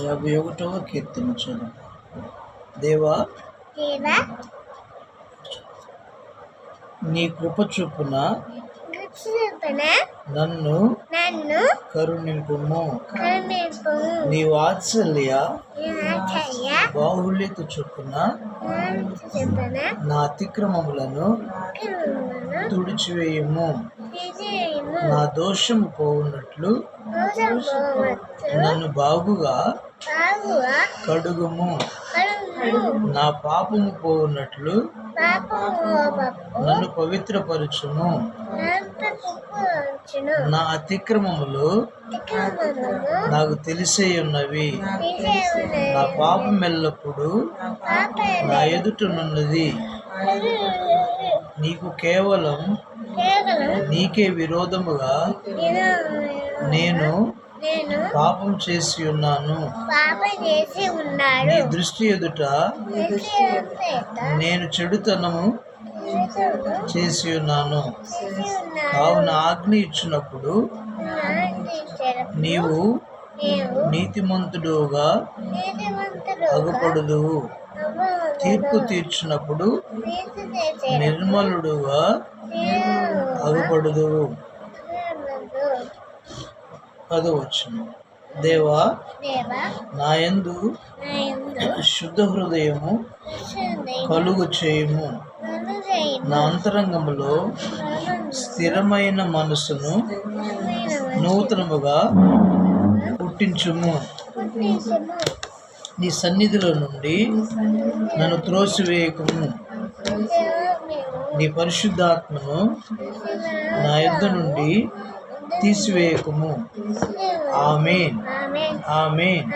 51వ కీర్తన చదువు. దేవా, నీ కృప చొప్పున నన్ను కరుణింపుము. నీ వాత్సల్య బాహుళ్యత చొప్పున నా అతిక్రమములను తుడిచివేయము. నా దోషము పోవునట్లు నన్ను బాగుగా కడుగుము. నా పాపము పోవునట్లు నన్ను పవిత్రపరచుము. నా అతిక్రమములు నాకు తెలిసే ఉన్నవి. నా పాపం ఎల్లప్పుడు నా ఎదుటనున్నది. నీకు కేవలం నీకే విరోధముగా నేను పాపం చేసి ఉన్నాను. నీ దృష్టి ఎదుట నేను చెడుతనము చేసి ఉన్నాను. కావున ఆజ్ఞ ఇచ్చినప్పుడు నీవు నీతిమంతుడుగా అగుపడుదువు. తీర్పు తీర్చినప్పుడు నిర్మలుడుగా అగుపడుదువు. 10వ దేవా, నాయందు శుద్ధ హృదయము కలుగు చేయుము. నా అంతరంగములో స్థిరమైన మనసును నూతనముగా పుట్టించుము. నీ సన్నిధిలో నుండి నన్ను త్రోసివేయకుము. నీ పరిశుద్ధాత్మను నా యొద్ద నుండి తీసివేయకుము. ఆమేన్. ఆమేన్.